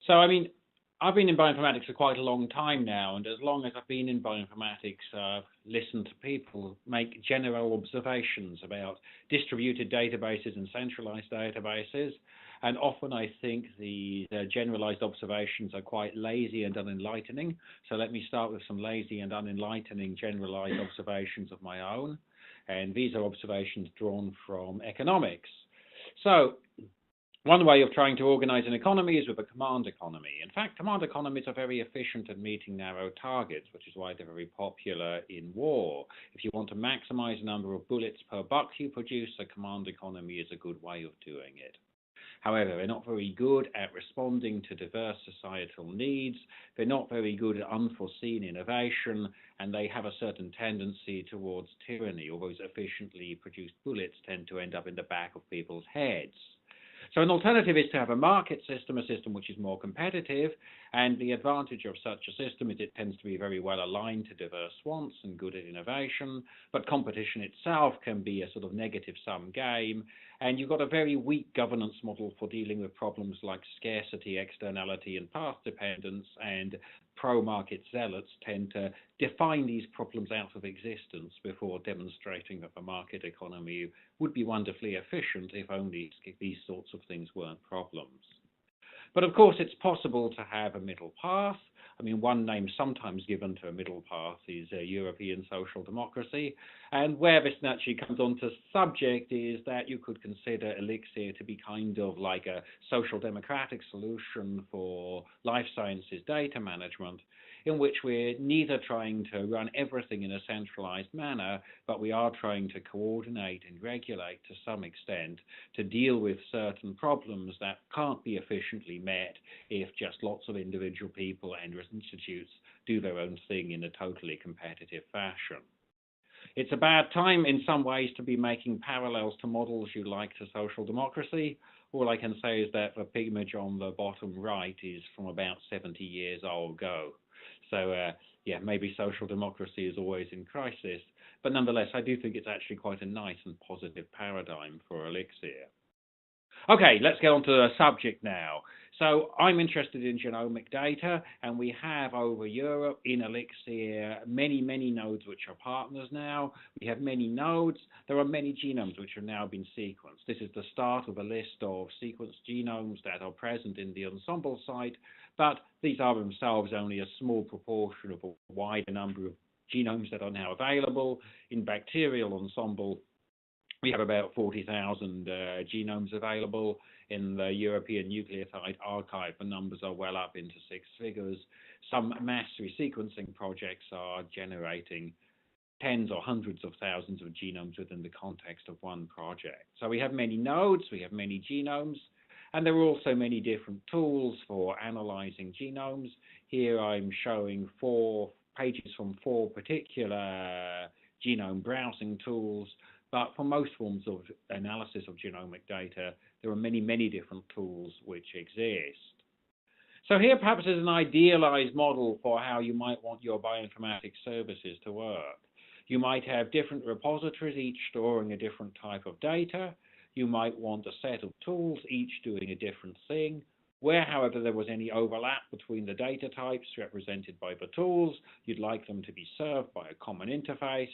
So, I mean, I've been in bioinformatics for quite a long time now, and as long as I've been in bioinformatics, I've listened to people make general observations about distributed databases and centralized databases. And often I think the generalized observations are quite lazy and unenlightening. So let me start with some lazy and unenlightening generalized observations of my own. And these are observations drawn from economics. So one way of trying to organize an economy is with a command economy. In fact, command economies are very efficient at meeting narrow targets, which is why they're very popular in war. If you want to maximize the number of bullets per buck you produce, a command economy is a good way of doing it. However, they're not very good at responding to diverse societal needs. They're not very good at unforeseen innovation, and they have a certain tendency towards tyranny, although those efficiently produced bullets tend to end up in the back of people's heads. So an alternative is to have a market system, a system which is more competitive, and the advantage of such a system is it tends to be very well aligned to diverse wants and good at innovation, but competition itself can be a sort of negative-sum game, and you've got a very weak governance model for dealing with problems like scarcity, externality, and path dependence, and pro-market zealots tend to define these problems out of existence before demonstrating that the market economy would be wonderfully efficient if only these sorts of things weren't problems. But of course, it's possible to have a middle path. I mean, one name sometimes given to a middle path is European social democracy. And where this naturally comes onto subject is that you could consider ELIXIR to be kind of like a social democratic solution for life sciences data management, in which we're neither trying to run everything in a centralized manner, but we are trying to coordinate and regulate to some extent to deal with certain problems that can't be efficiently met if just lots of individual people and institutes do their own thing in a totally competitive fashion. It's a bad time in some ways to be making parallels to models you like to social democracy. All I can say is that the image on the bottom right is from about 70 years ago. So yeah, maybe social democracy is always in crisis, but nonetheless, I do think it's actually quite a nice and positive paradigm for ELIXIR. Okay, let's get on to the subject now. So I'm interested in genomic data, and we have over Europe in ELIXIR many nodes which are partners now. We have many nodes. There are many genomes which have now been sequenced. This is the start of a list of sequenced genomes that are present in the Ensembl site, but these are themselves only a small proportion of a wider number of genomes that are now available. In bacterial Ensembl, we have about 40,000 genomes available. In the European Nucleotide Archive, the numbers are well up into 6 figures. Some mass resequencing projects are generating tens or hundreds of thousands of genomes within the context of one project. So we have many nodes, we have many genomes, and there are also many different tools for analyzing genomes. Here I'm showing 4 pages from 4 particular genome browsing tools. But for most forms of analysis of genomic data, there are many different tools which exist. So here perhaps is an idealized model for how you might want your bioinformatics services to work. You might have different repositories, each storing a different type of data. You might want a set of tools, each doing a different thing. Where, however, there was any overlap between the data types represented by the tools, you'd like them to be served by a common interface.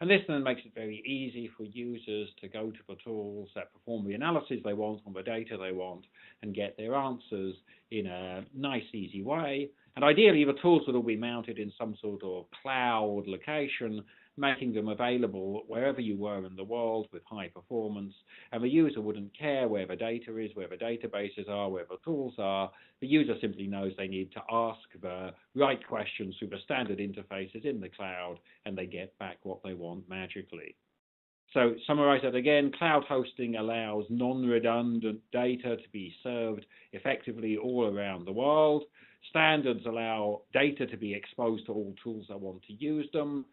And this then makes it very easy for users to go to the tools that perform the analysis they want on the data they want and get their answers in a nice, easy way. And ideally, the tools would all be mounted in some sort of cloud location, making them available wherever you were in the world with high performance. And the user wouldn't care where the data is, where the databases are, where the tools are. The user simply knows they need to ask the right questions through the standard interfaces in the cloud, and they get back what they want magically. So summarize that again, cloud hosting allows non-redundant data to be served effectively all around the world. Standards allow data to be exposed to all tools that want to use them.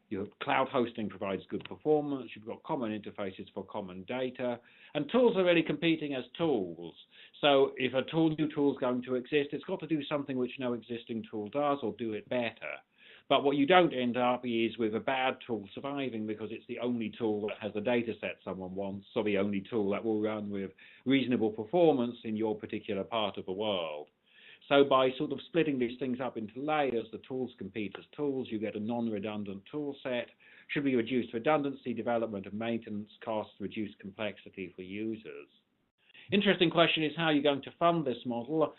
Your cloud hosting provides good performance. You've got common interfaces for common data. And tools are really competing as tools. So if a new tool is going to exist, it's got to do something which no existing tool does or do it better. But what you don't end up is with a bad tool surviving because it's the only tool that has the data set someone wants, or the only tool that will run with reasonable performance in your particular part of the world. So by sort of splitting these things up into layers, the tools compete as tools, you get a non-redundant tool set. Should be reduced redundancy, development and maintenance costs, reduced complexity for users. Interesting question is how you're going to fund this model.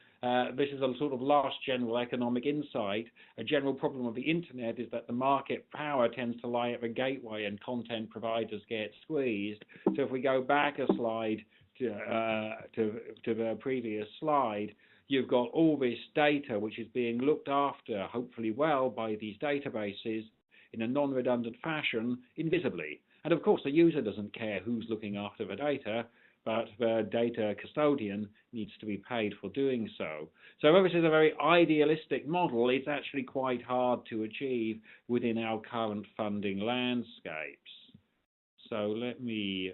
This is a sort of last general economic insight. A general problem of the internet is that the market power tends to lie at the gateway and content providers get squeezed. So if we go back a slide to the previous slide, you've got all this data which is being looked after, hopefully well, by these databases in a non-redundant fashion, invisibly. And of course, the user doesn't care who's looking after the data, but the data custodian needs to be paid for doing so. So though this is a very idealistic model, it's actually quite hard to achieve within our current funding landscapes. So let me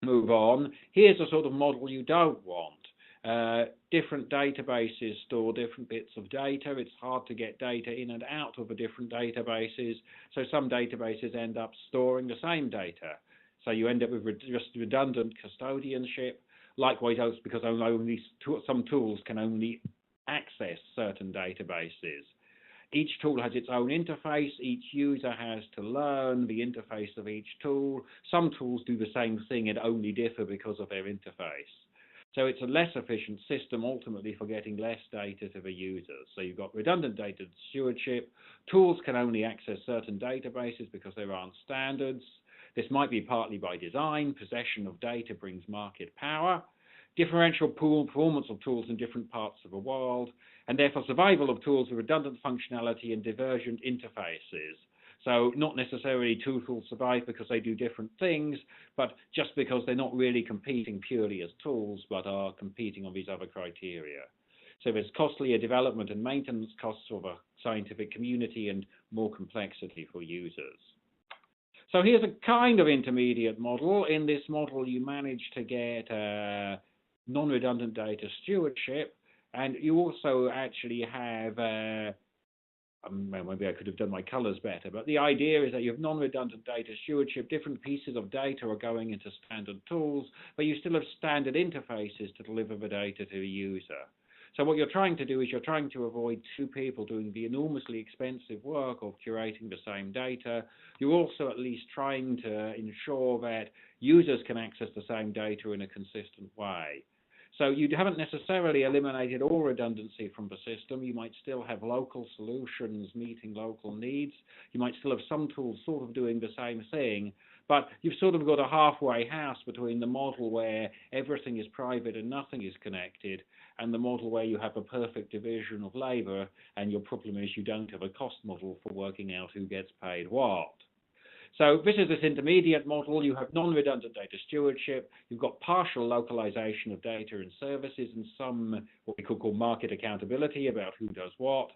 move on. Here's a sort of model you don't want. Different databases store different bits of data. It's hard to get data in and out of the different databases. So some databases end up storing the same data. So you end up with just redundant custodianship. Likewise, because only some tools can only access certain databases. Each tool has its own interface. Each user has to learn the interface of each tool. Some tools do the same thing and only differ because of their interface. So it's a less efficient system ultimately for getting less data to the users. So you've got redundant data stewardship. Tools can only access certain databases because there aren't standards. This might be partly by design. Possession of data brings market power. Differential performance of tools in different parts of the world. And therefore survival of tools with redundant functionality and divergent interfaces. So not necessarily two tools survive because they do different things, but just because they're not really competing purely as tools, but are competing on these other criteria. So there's costlier development and maintenance costs for the scientific community and more complexity for users. So here's a kind of intermediate model. In this model, you manage to get non-redundant data stewardship, and you also actually have maybe I could have done my colors better, but the idea is that you have non-redundant data stewardship. Different pieces of data are going into standard tools, but you still have standard interfaces to deliver the data to the user. So what you're trying to do is you're trying to avoid two people doing the enormously expensive work of curating the same data. You're also at least trying to ensure that users can access the same data in a consistent way. So you haven't necessarily eliminated all redundancy from the system. You might still have local solutions meeting local needs. You might still have some tools sort of doing the same thing, but you've sort of got a halfway house between the model where everything is private and nothing is connected, and the model where you have a perfect division of labor, and your problem is you don't have a cost model for working out who gets paid what. So this is this intermediate model. You have non-redundant data stewardship. You've got partial localization of data and services, and some what we could call market accountability about who does what.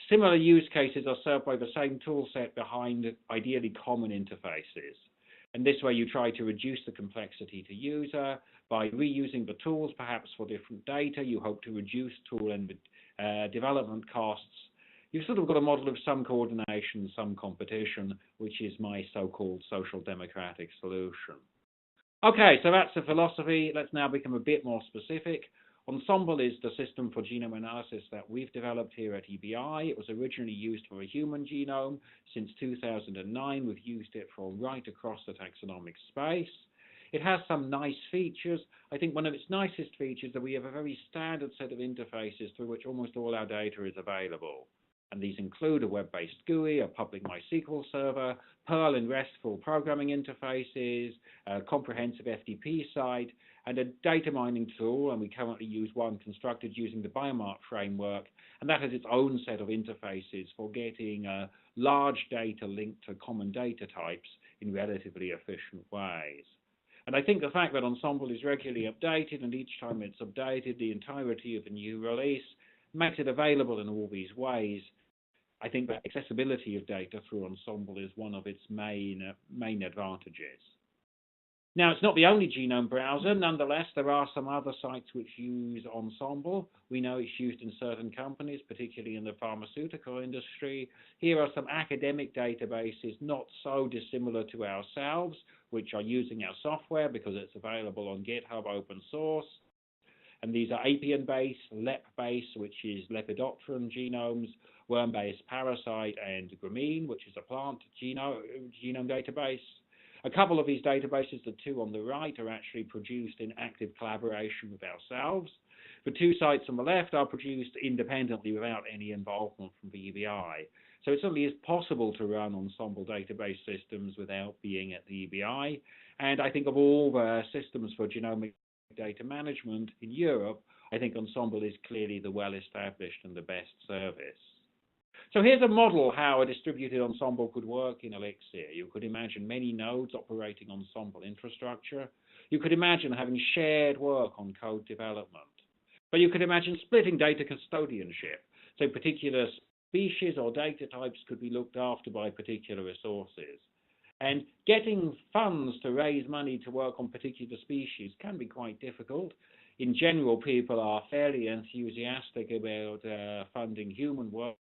Similar use cases are served by the same tool set behind ideally common interfaces. And this way you try to reduce the complexity to user. By reusing the tools, perhaps for different data, you hope to reduce tool and development costs. You've sort of got a model of some coordination, some competition, which is my so-called social democratic solution. Okay, so that's the philosophy. Let's now become a bit more specific. Ensembl is the system for genome analysis that we've developed here at EBI. It was originally used for a human genome. Since 2009, we've used it for right across the taxonomic space. It has some nice features. I think one of its nicest features is that we have a very standard set of interfaces through which almost all our data is available. And these include a web-based GUI, a public MySQL server, Perl and RESTful programming interfaces, a comprehensive FTP site, and a data mining tool, and we currently use one constructed using the Biomark framework, and that has its own set of interfaces for getting large data linked to common data types in relatively efficient ways. And I think the fact that Ensembl is regularly updated, and each time it's updated, the entirety of the new release makes it available in all these ways. I think that accessibility of data through Ensembl is one of its main advantages. Now, it's not the only genome browser. Nonetheless, there are some other sites which use Ensembl. We know it's used in certain companies, particularly in the pharmaceutical industry. Here are some academic databases not so dissimilar to ourselves, which are using our software because it's available on GitHub open source. And these are apian-based, LEP-based, which is Lepidopteran genomes, worm-based Parasite, and Gramine, which is a plant genome database. A couple of these databases, the two on the right, are actually produced in active collaboration with ourselves. The two sites on the left are produced independently without any involvement from the EBI. So it certainly is possible to run Ensembl database systems without being at the EBI. And I think of all the systems for genomic data management in Europe, I think Ensembl is clearly the well-established and the best service. So here's a model how a distributed Ensembl could work in ELIXIR. You could imagine many nodes operating Ensembl infrastructure. You could imagine having shared work on code development. But you could imagine splitting data custodianship. So particular species or data types could be looked after by particular resources. And getting funds to raise money to work on particular species can be quite difficult. In general, people are fairly enthusiastic about funding human work.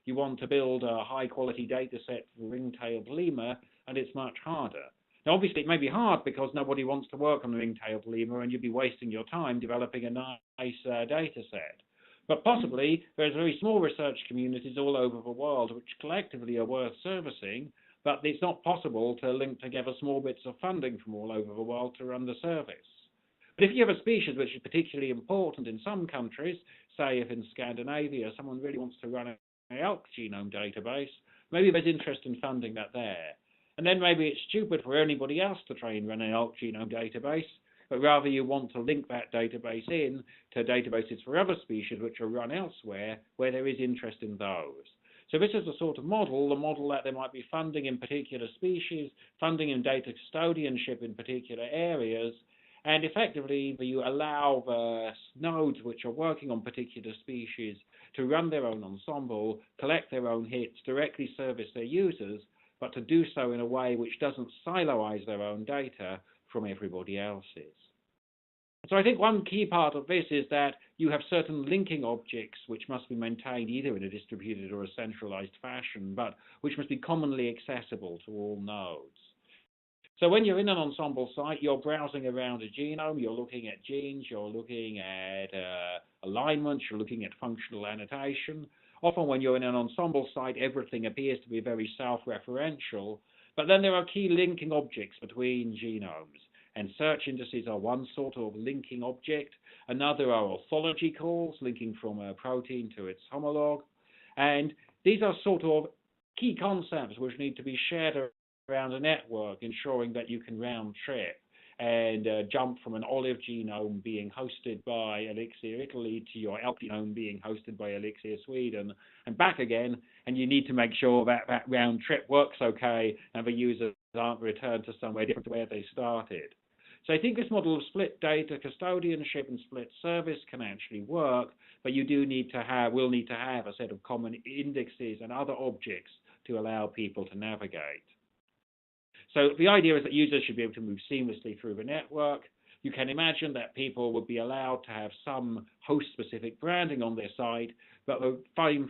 You want to build a high-quality data set for ring-tailed lemur, and it's much harder. Now, obviously, it may be hard because nobody wants to work on the ring-tailed lemur, and you'd be wasting your time developing a nice data set. But possibly, there's very small research communities all over the world which collectively are worth servicing, but it's not possible to link together small bits of funding from all over the world to run the service. But if you have a species which is particularly important in some countries, say if in Scandinavia someone really wants to run an elk genome database, maybe there's interest in funding that there. And then maybe it's stupid for anybody else to try and run an elk genome database, but rather you want to link that database in to databases for other species which are run elsewhere where there is interest in those. So this is the sort of model, the model that there might be funding in particular species, funding in data custodianship in particular areas, and effectively you allow the nodes which are working on particular species to run their own Ensembl, collect their own hits, directly service their users, but to do so in a way which doesn't siloize their own data from everybody else's. So I think one key part of this is that you have certain linking objects which must be maintained either in a distributed or a centralized fashion, but which must be commonly accessible to all nodes. So when you're in an Ensembl site, you're browsing around a genome, you're looking at genes, you're looking at alignments, you're looking at functional annotation. Often when you're in an Ensembl site, everything appears to be very self-referential, but then there are key linking objects between genomes. And search indices are one sort of linking object. Another are orthology calls, linking from a protein to its homologue. And these are sort of key concepts which need to be shared around a network, ensuring that you can round trip and jump from an olive genome being hosted by ELIXIR Italy to your elk genome being hosted by ELIXIR Sweden and back again. And you need to make sure that that round trip works okay and the users aren't returned to somewhere different to where they started. So I think this model of split data custodianship and split service can actually work, but you will need to have a set of common indexes and other objects to allow people to navigate. So the idea is that users should be able to move seamlessly through the network. You can imagine that people would be allowed to have some host-specific branding on their site, but the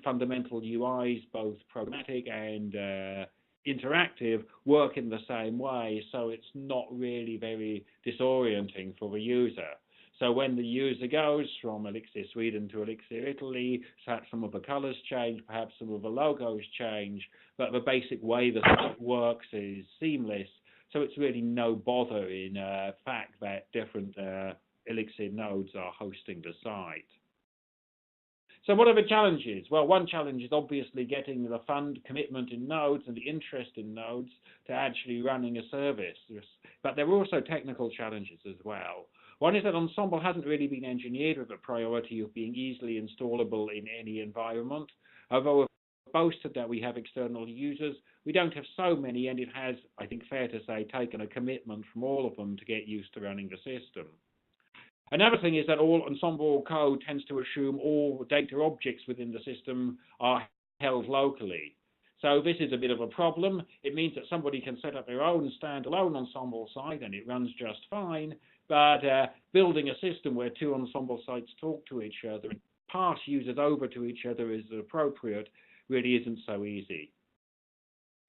fundamental UIs, both programmatic and interactive, work in the same way, so it's not really very disorienting for the user. So when the user goes from ELIXIR Sweden to ELIXIR Italy, perhaps some of the colors change, perhaps some of the logos change, but the basic way the site works is seamless. So it's really no bother in fact that different ELIXIR nodes are hosting the site. So what are the challenges? Well, one challenge is obviously getting the fund commitment in nodes and the interest in nodes to actually running a service. But there are also technical challenges as well. One is that Ensembl hasn't really been engineered with a priority of being easily installable in any environment. Although we've boasted that we have external users, we don't have so many, and it has, I think fair to say, taken a commitment from all of them to get used to running the system. Another thing is that all Ensembl code tends to assume all data objects within the system are held locally. So this is a bit of a problem. It means that somebody can set up their own standalone Ensembl site and it runs just fine, but building a system where two Ensembl sites talk to each other and pass users over to each other as appropriate really isn't so easy.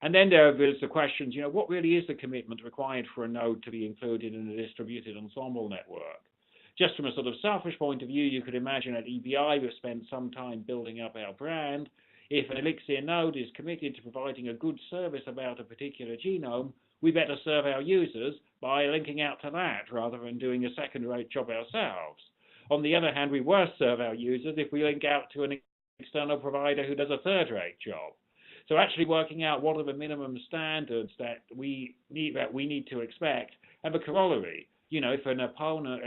And then there's the questions, what really is the commitment required for a node to be included in a distributed Ensembl network? Just from a sort of selfish point of view, you could imagine at EBI we've spent some time building up our brand. If an ELIXIR node is committed to providing a good service about a particular genome, we better serve our users by linking out to that rather than doing a second-rate job ourselves. On the other hand, we worse serve our users if we link out to an external provider who does a third-rate job. So actually working out what are the minimum standards that we need to expect have a corollary. If an opponent,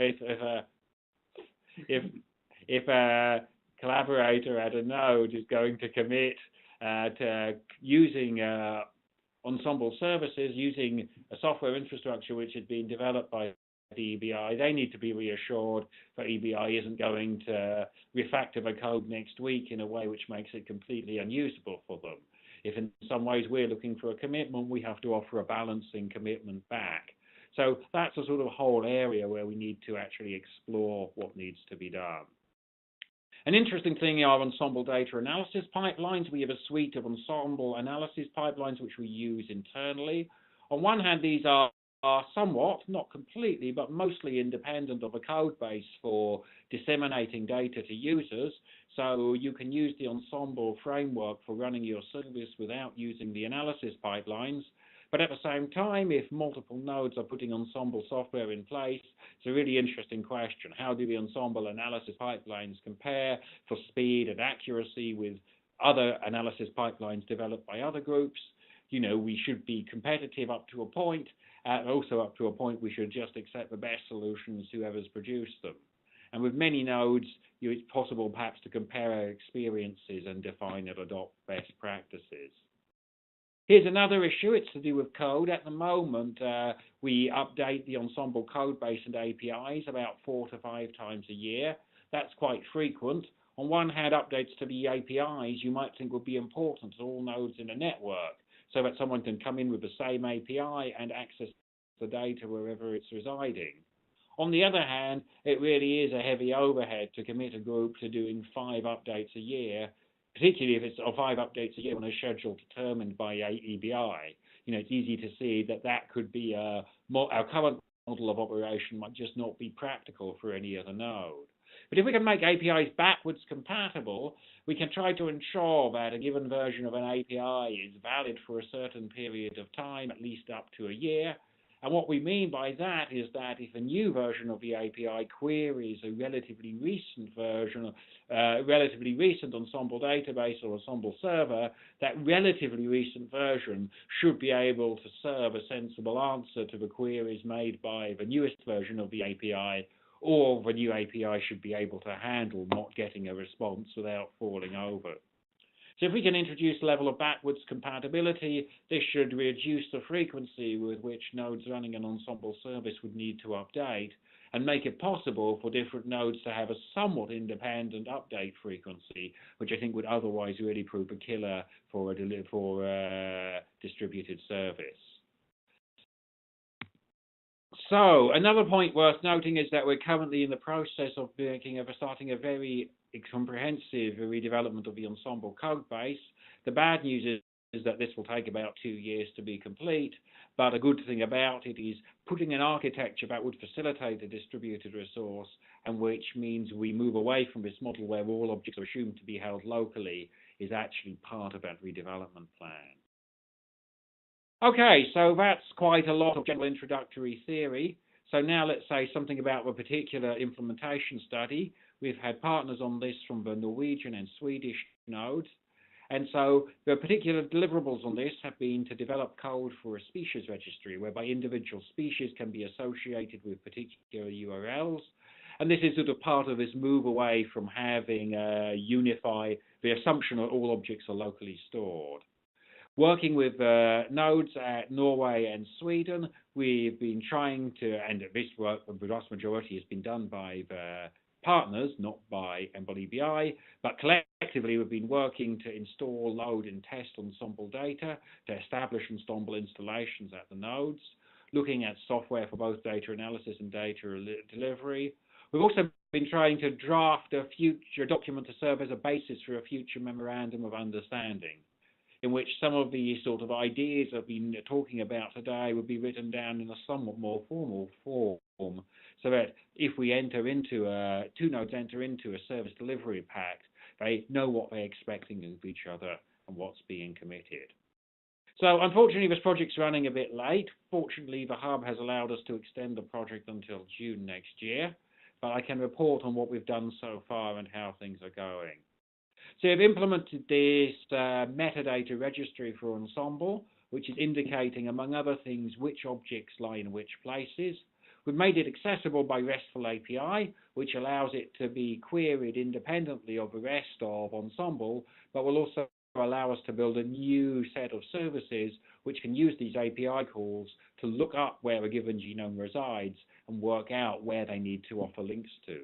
if a collaborator at a node is going to commit to using Ensembl services, using a software infrastructure which has been developed by the EBI, they need to be reassured that EBI isn't going to refactor the code next week in a way which makes it completely unusable for them. If in some ways we're looking for a commitment, we have to offer a balancing commitment back. So that's a sort of whole area where we need to actually explore what needs to be done. An interesting thing are Ensembl data analysis pipelines. We have a suite of Ensembl analysis pipelines which we use internally. On one hand, these are somewhat, not completely, but mostly independent of a code base for disseminating data to users. So you can use the Ensembl framework for running your service without using the analysis pipelines. But at the same time, if multiple nodes are putting Ensembl software in place, it's a really interesting question. How do the Ensembl analysis pipelines compare for speed and accuracy with other analysis pipelines developed by other groups? We should be competitive up to a point, and also up to a point we should just accept the best solutions whoever's produced them. And with many nodes, it's possible perhaps to compare our experiences and define and adopt best practices. Here's another issue. It's to do with code. At the moment, we update the Ensembl code base and APIs about 4 to 5 times a year. That's quite frequent. On one hand, updates to the APIs you might think would be important to all nodes in a network, so that someone can come in with the same API and access the data wherever it's residing. On the other hand, it really is a heavy overhead to commit a group to doing 5 updates a year, particularly if it's 5 updates a year on a schedule determined by EBI. It's easy to see that could be our current model of operation might just not be practical for any other node. But if we can make APIs backwards compatible, we can try to ensure that a given version of an API is valid for a certain period of time, at least up to a year. And what we mean by that is that if a new version of the API queries a relatively recent version, relatively recent Ensembl database or Ensembl server, that relatively recent version should be able to serve a sensible answer to the queries made by the newest version of the API, or the new API should be able to handle not getting a response without falling over. So if we can introduce a level of backwards compatibility, this should reduce the frequency with which nodes running an Ensembl service would need to update, and make it possible for different nodes to have a somewhat independent update frequency, which I think would otherwise really prove a killer for a distributed service. So another point worth noting is that we're currently in the process of starting a very comprehensive redevelopment of the Ensembl code base. The bad news is that this will take about 2 years to be complete, but a good thing about it is putting an architecture that would facilitate a distributed resource, and which means we move away from this model where all objects are assumed to be held locally, is actually part of that redevelopment plan. Okay, so that's quite a lot of general introductory theory. So now let's say something about the particular implementation study. We've had partners on this from the Norwegian and Swedish nodes. And so the particular deliverables on this have been to develop code for a species registry, whereby individual species can be associated with particular URLs. And this is sort of part of this move away from having the assumption that all objects are locally stored. Working with nodes at Norway and Sweden, we've been trying to, and this work, the vast majority has been done by the partners, not by EMBL-EBI, but collectively effectively, we've been working to install, load, and test Ensembl data to establish Ensembl installations at the nodes, looking at software for both data analysis and data delivery. We've also been trying to draft a future document to serve as a basis for a future memorandum of understanding, in which some of the sort of ideas I've been talking about today would be written down in a somewhat more formal form, so that if we enter into two nodes enter into a service delivery pact, they know what they're expecting of each other and what's being committed. So unfortunately, this project's running a bit late. Fortunately, the hub has allowed us to extend the project until June next year, but I can report on what we've done so far and how things are going. So we've implemented this metadata registry for Ensembl, which is indicating, among other things, which objects lie in which places. We've made it accessible by RESTful API, which allows it to be queried independently of the rest of Ensembl, but will also allow us to build a new set of services which can use these API calls to look up where a given genome resides and work out where they need to offer links to.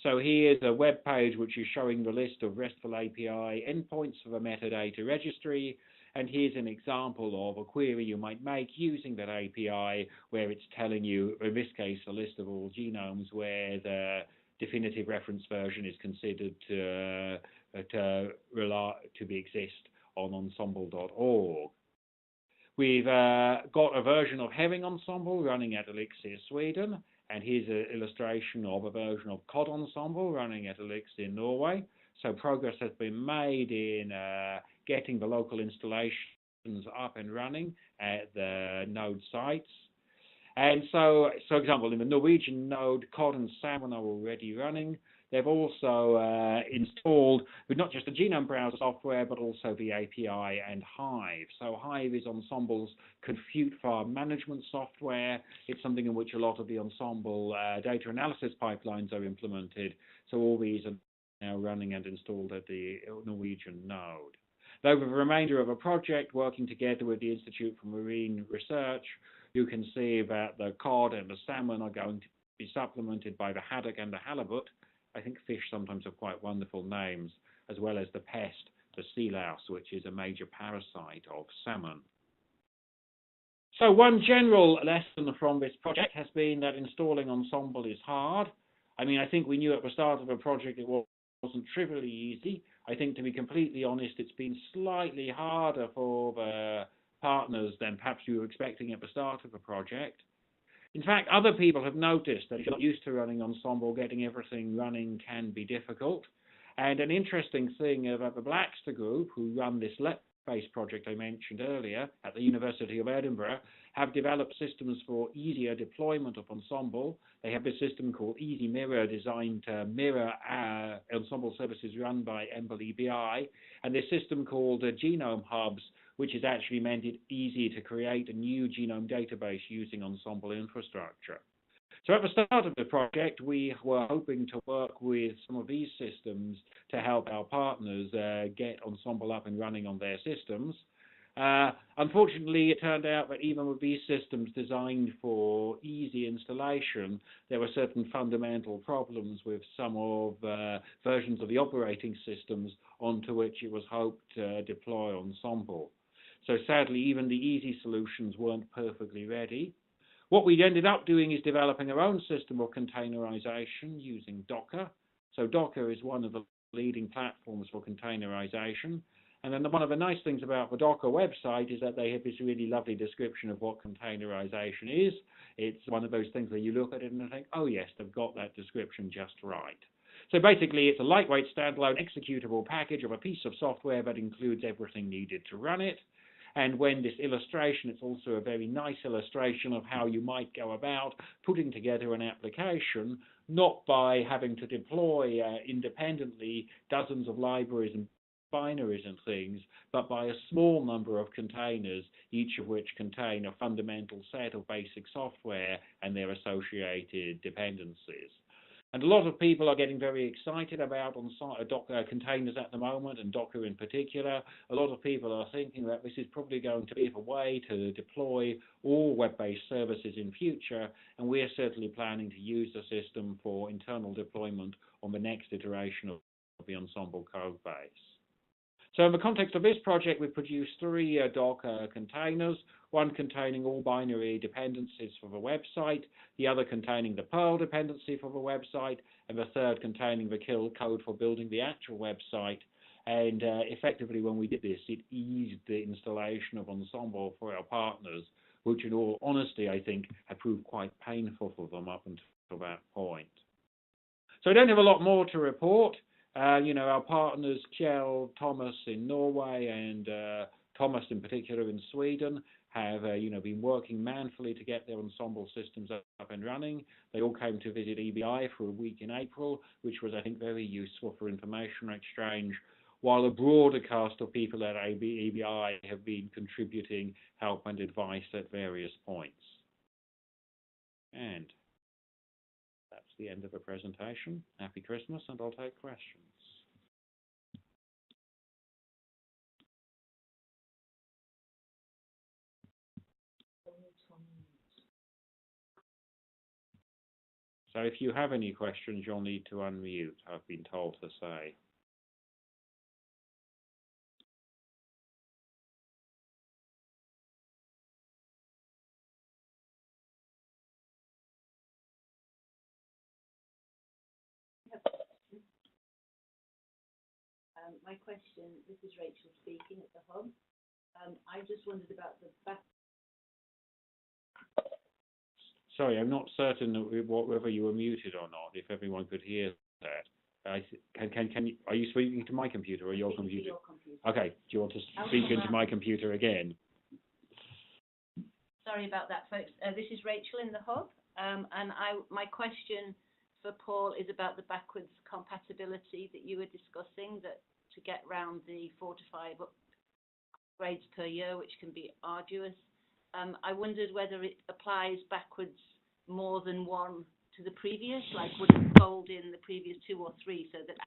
So here's a web page which is showing the list of RESTful API endpoints for the metadata registry. And here's an example of a query you might make using that API, where it's telling you, in this case, a list of all genomes where the definitive reference version is considered to exist on ensembl.org. We've got a version of Having Ensembl running at ELIXIR Sweden, and here's an illustration of a version of Cod Ensembl running at ELIXIR Norway. So progress has been made in getting the local installations up and running at the node sites. And so, for example, in the Norwegian node, Cod and Salmon are already running. They've also installed not just the genome browser software, but also the API and Hive. So Hive is Ensembl's compute farm management software. It's something in which a lot of the Ensembl data analysis pipelines are implemented. So all these are now running and installed at the Norwegian node. Over the remainder of the project, working together with the Institute for Marine Research, you can see that the cod and the salmon are going to be supplemented by the haddock and the halibut. I think fish sometimes have quite wonderful names, as well as the pest, the sea louse, which is a major parasite of salmon. So one general lesson from this project has been that installing Ensembl is hard. I mean, I think we knew at the start of the project it wasn't trivially easy. I think, to be completely honest, it's been slightly harder for the partners than perhaps you were expecting at the start of the project. In fact, other people have noticed that if you're not used to running Ensembl, getting everything running can be difficult. And an interesting thing about the Blackster group, who run this LEP-based project I mentioned earlier at the University of Edinburgh, have developed systems for easier deployment of Ensembl. They have a system called Easy Mirror, designed to mirror Ensembl services run by EMBL-EBI, and this system called Genome Hubs, which has actually made it easy to create a new genome database using Ensembl infrastructure. So at the start of the project, we were hoping to work with some of these systems to help our partners get Ensembl up and running on their systems. Unfortunately, it turned out that even with these systems designed for easy installation, there were certain fundamental problems with some of versions of the operating systems onto which it was hoped to deploy Ensembl. So sadly, even the easy solutions weren't perfectly ready. What we ended up doing is developing our own system of containerization using Docker. So Docker is one of the leading platforms for containerization. And then one of the nice things about the Docker website is that they have this really lovely description of what containerization is. It's one of those things where you look at it and think, oh yes, they've got that description just right. So basically, it's a lightweight standalone executable package of a piece of software that includes everything needed to run it. And when this illustration, it's also a very nice illustration of how you might go about putting together an application, not by having to deploy independently dozens of libraries and binaries and things, but by a small number of containers, each of which contain a fundamental set of basic software and their associated dependencies. And a lot of people are getting very excited about Docker containers at the moment, and Docker in particular. A lot of people are thinking that this is probably going to be the way to deploy all web-based services in future, and we're certainly planning to use the system for internal deployment on the next iteration of the Ensembl code base. So in the context of this project, we produced 3 Docker containers, one containing all binary dependencies for the website, the other containing the Perl dependency for the website, and the third containing the kill code for building the actual website. And effectively, when we did this, it eased the installation of Ensembl for our partners, which in all honesty, I think, had proved quite painful for them up until that point. So I don't have a lot more to report. Our partners, Kjell Thomas in Norway and Thomas in particular in Sweden, have been working manfully to get their Ensembl systems up and running. They all came to visit EBI for a week in April, which was, I think, very useful for information exchange, while a broader cast of people at EBI have been contributing help and advice at various points. And that's the end of the presentation. Happy Christmas, and I'll take questions. So if you have any questions, you'll need to unmute, I've been told to say. My question, this is Rachel speaking at the Hub. I just wondered about the back. Sorry, I'm not certain whether you were muted or not, if everyone could hear that. Are you speaking to my computer or your computer? Okay, do you want to speak into my computer again? Sorry about that, folks. This is Rachel in the Hub, and my question for Paul is about the backwards compatibility that you were discussing, that to get around the 4 to 5 upgrades per year, which can be arduous. I wondered whether it applies backwards more than one to the previous, like would it fold in the previous 2 or 3 so that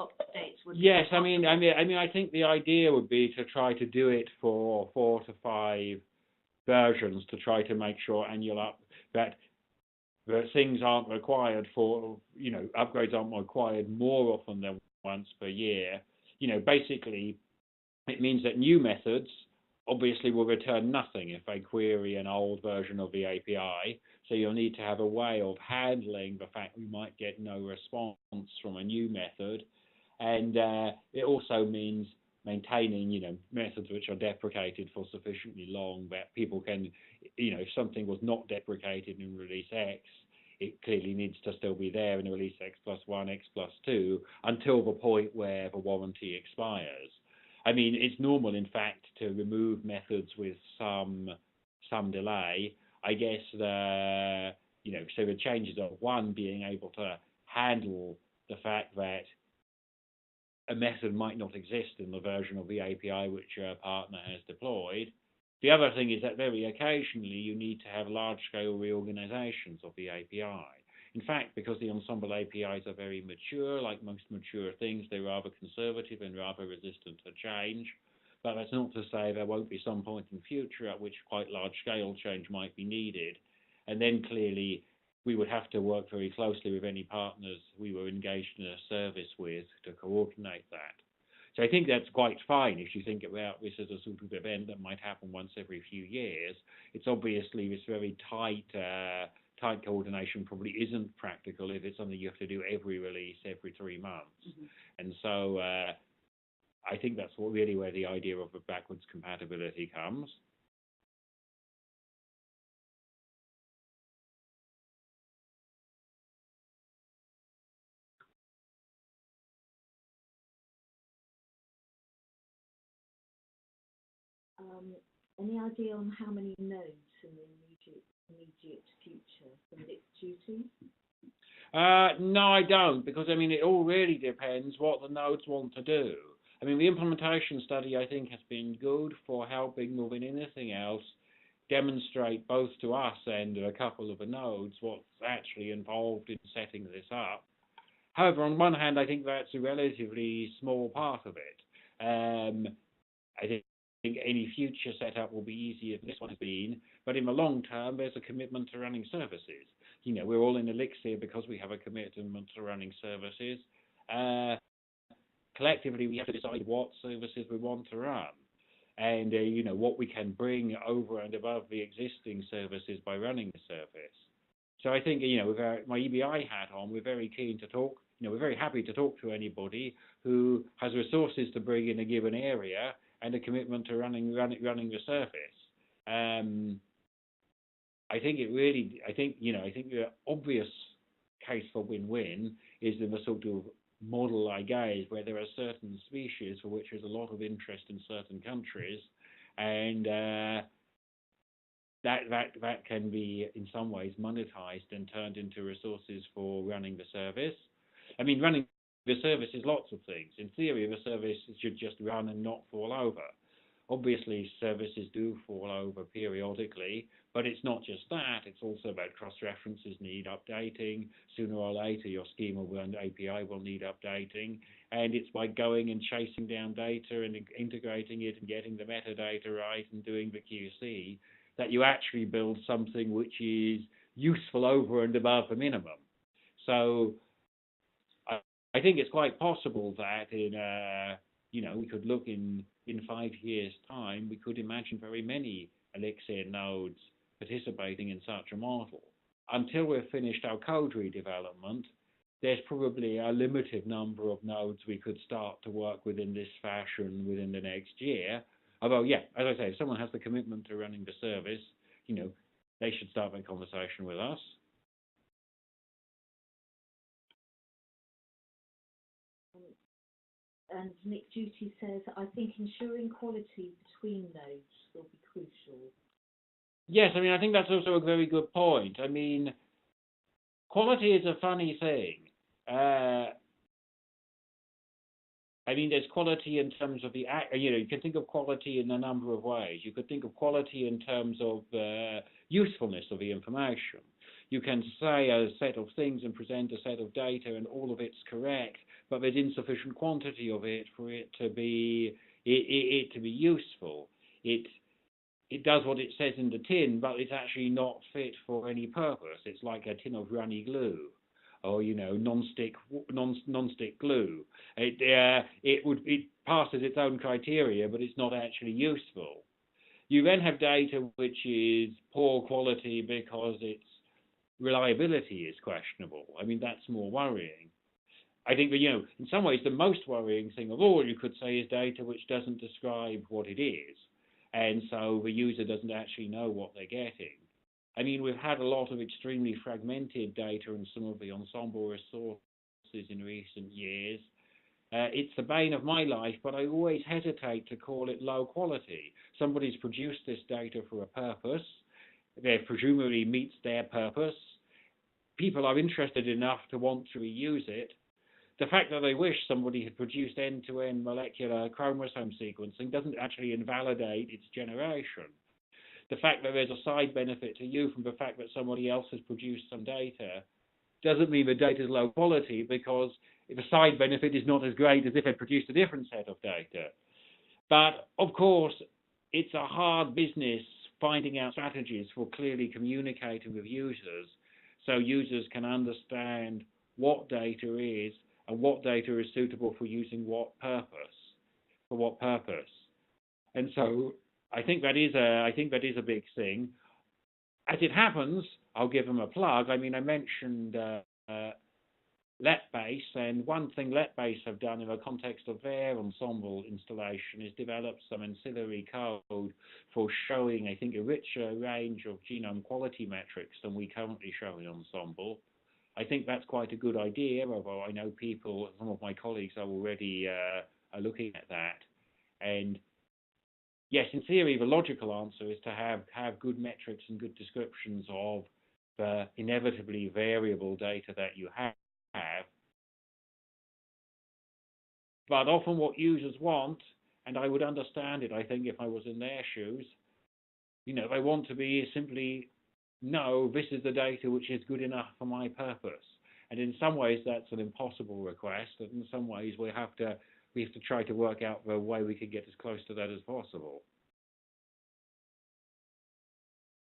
updates would be Yes, I mean, I think the idea would be to try to do it for 4 to 5 versions to try to make sure that things aren't required for, upgrades aren't required more often than once per year. Basically, it means that new methods obviously will return nothing if they query an old version of the API. So you'll need to have a way of handling the fact we might get no response from a new method. And it also means maintaining, methods which are deprecated for sufficiently long that people can, if something was not deprecated in release X, it clearly needs to still be there in release X+1, X+2 until the point where the warranty expires. I mean, it's normal, in fact, to remove methods with some delay. I guess so the changes of one being able to handle the fact that a method might not exist in the version of the API which a partner has deployed. The other thing is that very occasionally you need to have large-scale reorganizations of the API. In fact, because the Ensembl APIs are very mature, like most mature things, they're rather conservative and rather resistant to change. But that's not to say there won't be some point in future at which quite large-scale change might be needed. And then clearly we would have to work very closely with any partners we were engaged in a service with to coordinate that. So I think that's quite fine if you think about this as a sort of event that might happen once every few years. It's obviously this very tight coordination probably isn't practical if it's something you have to do every release every 3 months. Mm-hmm. And so I think that's really where the idea of the backwards compatibility comes. Any idea on how many nodes in the immediate future from its duty? No, I don't, because I mean it all really depends what the nodes want to do. I mean, the implementation study I think has been good for helping more than anything else demonstrate both to us and a couple of the nodes what's actually involved in setting this up. However, on one hand, I think that's a relatively small part of it. I think any future setup will be easier than this one has been, but in the long term, there's a commitment to running services. We're all in ELIXIR because we have a commitment to running services, collectively we have to decide what services we want to run, and you know, what we can bring over and above the existing services by running the service. So I think, you know, with my EBI hat on, we're very keen to talk. You know, we're very happy to talk to anybody who has resources to bring in a given area and a commitment to running the service. I think the obvious case for win-win is in the sort of model I gave, where there are certain species for which there's a lot of interest in certain countries, and that can be in some ways monetized and turned into resources for running the service. I mean, running the service is lots of things. In theory, the service should just run and not fall over. Obviously, services do fall over periodically, but it's not just that. It's also about cross-references need updating. Sooner or later, your schema and API will need updating. And it's by going and chasing down data and integrating it and getting the metadata right and doing the QC that you actually build something which is useful over and above the minimum. So I think it's quite possible that we could look in 5 years' time, we could imagine very many ELIXIR nodes participating in such a model. Until we've finished our code redevelopment, there's probably a limited number of nodes we could start to work with in this fashion within the next year. Although, yeah, as I say, if someone has the commitment to running the service, you know, they should start that conversation with us. And Nick Duty says, I think ensuring quality between nodes will be crucial. Yes, I mean, I think that's also a very good point. I mean, quality is a funny thing. I mean, there's quality in terms of you can think of quality in a number of ways. You could think of quality in terms of usefulness of the information. You can say a set of things and present a set of data and all of it's correct, but there's insufficient quantity of it for it to be useful. It does what it says in the tin, but it's actually not fit for any purpose. It's like a tin of runny glue, or non-stick glue. It passes its own criteria, but it's not actually useful. You then have data which is poor quality because its reliability is questionable. I mean, that's more worrying. I think that, in some ways, the most worrying thing of all, you could say, is data which doesn't describe what it is. And so the user doesn't actually know what they're getting. I mean, we've had a lot of extremely fragmented data in some of the Ensembl resources in recent years. It's the bane of my life, but I always hesitate to call it low quality. Somebody's produced this data for a purpose. It presumably meets their purpose. People are interested enough to want to reuse it. The fact that they wish somebody had produced end-to-end molecular chromosome sequencing doesn't actually invalidate its generation. The fact that there's a side benefit to you from the fact that somebody else has produced some data doesn't mean the data is low quality, because the side benefit is not as great as if it produced a different set of data. But, of course, it's a hard business finding out strategies for clearly communicating with users so users can understand what data is and what data is suitable for using what purpose, for what purpose. And so I think that is a big thing. As it happens, I'll give them a plug. I mean, I mentioned LetBase, and one thing LetBase have done in the context of their Ensembl installation is develop some ancillary code for showing, I think, a richer range of genome quality metrics than we currently show in Ensembl. I think that's quite a good idea, although I know some of my colleagues are already are looking at that. And yes, in theory, the logical answer is to have good metrics and good descriptions of the inevitably variable data that you have. But often what users want, and I would understand it, I think, if I was in their shoes, they want to be simply, no, this is the data which is good enough for my purpose. And in some ways, that's an impossible request. And in some ways, we have to try to work out the way we can get as close to that as possible.